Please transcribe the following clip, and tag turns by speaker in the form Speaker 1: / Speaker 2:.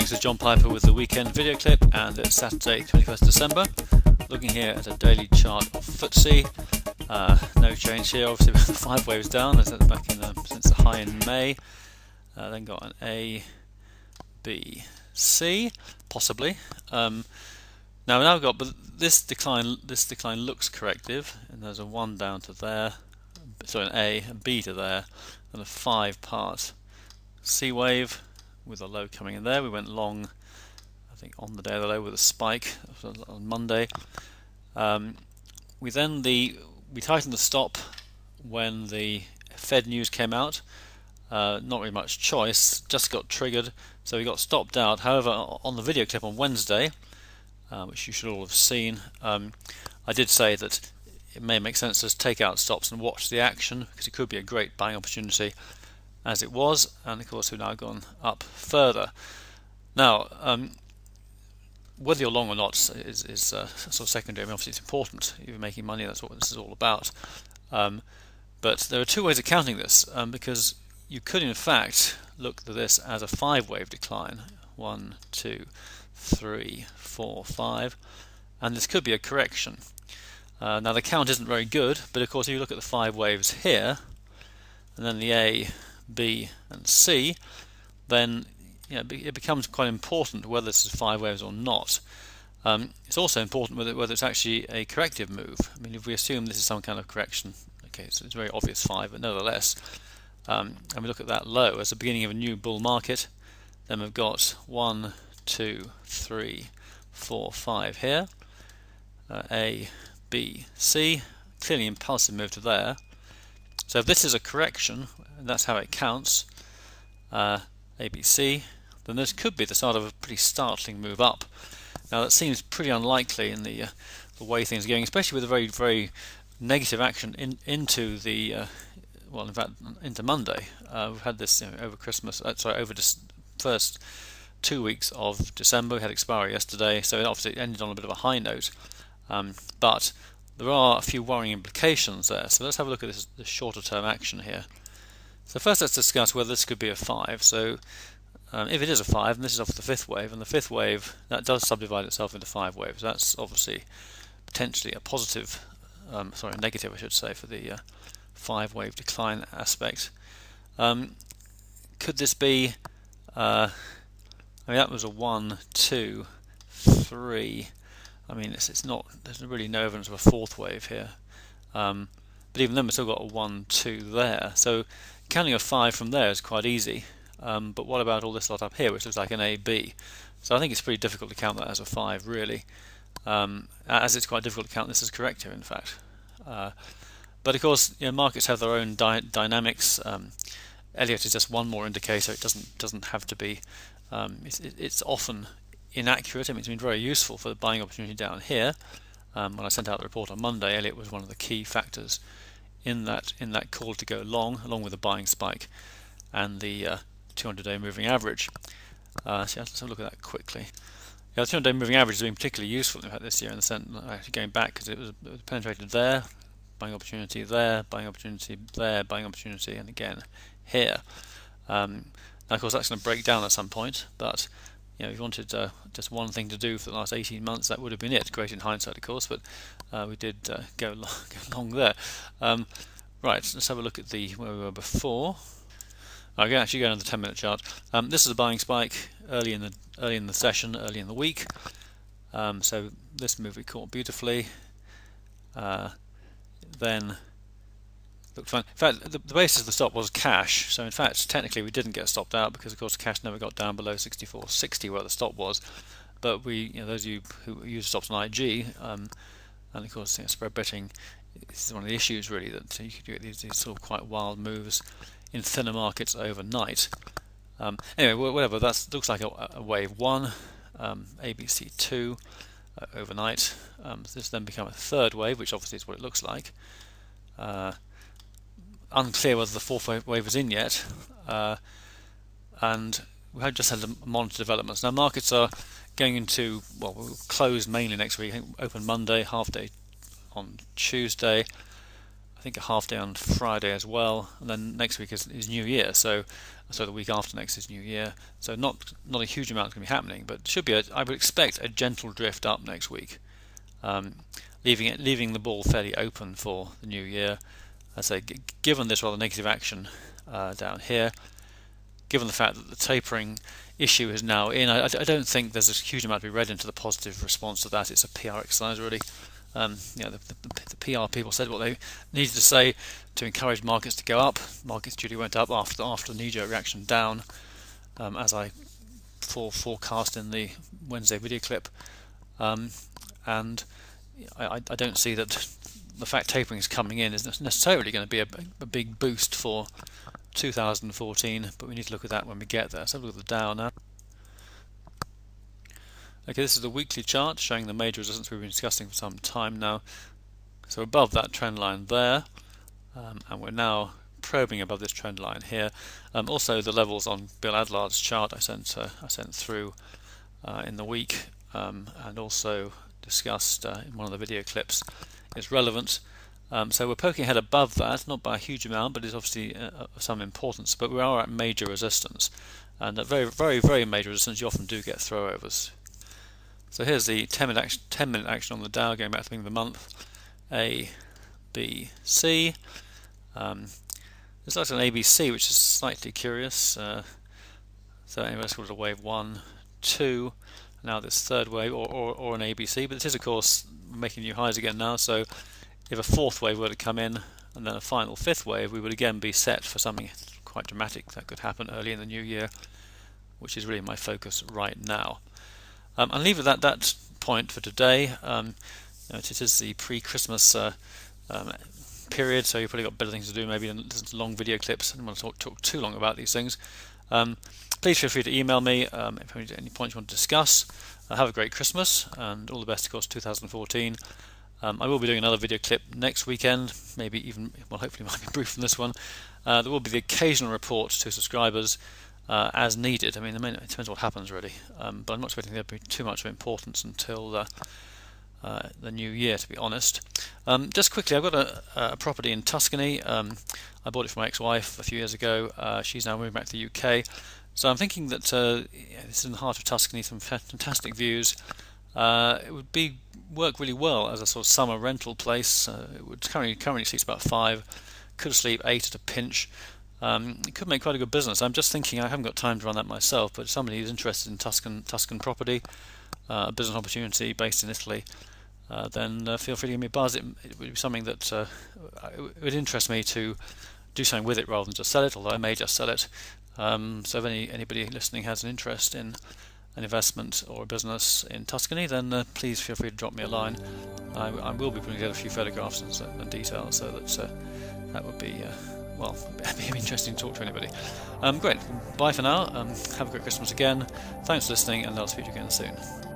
Speaker 1: morning, this is John Piper with the weekend video clip, and it's Saturday 21st December. Looking here at a daily chart of FTSE. No change here, obviously with the 5 waves down as back in since the high in May. Then got an A, B, C, possibly. Now we've got, but this decline looks corrective, and there's a 1 down to there, so an A and B to there, and a 5 part C wave with a low coming in there. We went long, I think, on the day of the low with a spike on Monday. We tightened the stop when the Fed news came out. Not really much choice, just got triggered, so we got stopped out. However, on the video clip on Wednesday, which you should all have seen, I did say that it may make sense to take out stops and watch the action, because it could be a great buying opportunity, as it was, and of course we've now gone up further. Now, whether you're long or not is sort of secondary. I mean, obviously it's important. If you're making money, that's what this is all about. But there are 2 ways of counting this, because you could in fact look at this as a 5 wave decline. 1, 2, 3, 4, 5, and this could be a correction. Now the count isn't very good, but of course if you look at the 5 waves here, and then the A, B and C, then it becomes quite important whether this is 5 waves or not. It's also important whether it's actually a corrective move. I mean, if we assume this is some kind of correction, okay, so it's a very obvious 5, but nevertheless, and we look at that low as the beginning of a new bull market, then we've got 1, 2, 3, 4, 5 here, A, B, C, clearly impulsive move to there. So if this is a correction, and that's how it counts, ABC, then this could be the start of a pretty startling move up. Now that seems pretty unlikely in the way things are going, especially with a very, very negative action into the well, in fact, into Monday. We've had this over Christmas, over the first 2 weeks of December. We had expiry yesterday, so obviously it ended on a bit of a high note. But there are a few worrying implications there. So let's have a look at this shorter term action here. So first let's discuss whether this could be a 5. So if it is a 5, and this is off the 5th wave, and the 5th wave, that does subdivide itself into 5 waves. That's obviously potentially a positive, negative I should say, for the 5 wave decline aspect. Could this be, I mean that was a 1, 2, 3, I mean it's not, there's really no evidence of a 4th wave here, but even then we've still got a 1, 2 there, so counting a 5 from there is quite easy. But what about all this lot up here, which looks like an AB? So I think it's pretty difficult to count that as a 5, really, as it's quite difficult to count this as corrective, in fact. But of course, markets have their own dynamics. Elliott is just one more indicator. It doesn't have to be. It's often inaccurate. I mean, it's been very useful for the buying opportunity down here. When I sent out the report on Monday, Elliott was one of the key factors in that call to go long, along with the buying spike and the 200-day moving average. So let's have a look at that quickly. Yeah, the 200-day moving average has been particularly useful in fact this year, in the sense actually going back, because it was penetrated there, buying opportunity there, buying opportunity there, buying opportunity, and again here. Now of course that's going to break down at some point, but if you wanted just one thing to do for the last 18 months, that would have been it. Great in hindsight, of course, but we did go long there. Right, let's have a look at where we were before. I can actually go on the 10-minute chart. This is a buying spike early in the session, early in the week. So this move we caught beautifully. Then looked fine. In fact, the basis of the stop was cash. So in fact, technically we didn't get stopped out, because of course cash never got down below 64.60 where the stop was. But those of you who use stops on IG, and of course spread betting, this is one of the issues really, that you could get these sort of quite wild moves in thinner markets overnight. Anyway, whatever, that looks like a wave 1, ABC 2 overnight. This then become a 3rd wave, which obviously is what it looks like. Unclear whether the 4th wave is in yet, and we have just had the monitor developments. Now markets are going into, well, we'll close mainly next week. I think open Monday, half day on Tuesday. I think a half day on Friday as well, and then next week is New Year, so the week after next is New Year. So not a huge amount is going to be happening, but should be I would expect a gentle drift up next week, leaving the ball fairly open for the New Year. I say, given this rather negative action down here, given the fact that the tapering issue is now in, I don't think there's a huge amount to be read into the positive response to that. It's a PR exercise, really. The PR people said what they needed to say to encourage markets to go up. Markets duly went up after the knee-jerk reaction down, as I forecast in the Wednesday video clip. And I don't see that the fact tapering is coming in is necessarily going to be a big boost for 2014, but we need to look at that when we get there. So have a look at the Dow now. Okay, this is the weekly chart showing the major resistance we've been discussing for some time now. So above that trend line there, and we're now probing above this trend line here. Also the levels on Bill Adlard's chart I sent through in the week, and also discussed in one of the video clips, is relevant. So we're poking ahead above that, not by a huge amount, but it's obviously of some importance. But we are at major resistance, and at very, very, very major resistance, you often do get throwovers. So here's the 10-minute action on the Dow going back to the beginning of the month. A, B, C. There's like an ABC, which is slightly curious. So anyway, let's call it a wave 1, 2. Now this third wave, or an ABC, but it is of course making new highs again now. So if a fourth wave were to come in, and then a final fifth wave, we would again be set for something quite dramatic that could happen early in the new year, which is really my focus right now. I'll leave it at that point for today. It is the pre-Christmas period, so you've probably got better things to do maybe than listen to long video clips. I don't want to talk too long about these things. Please feel free to email me if you have any points you want to discuss. Have a great Christmas, and all the best, of course, 2014. I will be doing another video clip next weekend, maybe even, well, hopefully it might be brief from this one. There will be the occasional report to subscribers as needed. I mean, it depends what happens really, but I'm not expecting there to be too much of importance until the new year, to be honest. Just quickly, I've got a property in Tuscany. I bought it from my ex-wife a few years ago. She's now moving back to the UK. So I'm thinking that this is in the heart of Tuscany, some fantastic views. It would work really well as a sort of summer rental place. It would currently seats about 5, could sleep 8 at a pinch. It could make quite a good business. I'm just thinking, I haven't got time to run that myself, but somebody who's interested in Tuscan property, a business opportunity based in Italy, then feel free to give me a buzz. It would be something that it would interest me to do something with it rather than just sell it, although I may just sell it. So if anybody listening has an interest in an investment or a business in Tuscany, then please feel free to drop me a line. I will be putting together a few photographs and details, so that would be well, it'd be interesting to talk to anybody. Great, bye for now. Have a great Christmas again. Thanks for listening, and I'll speak to you again soon.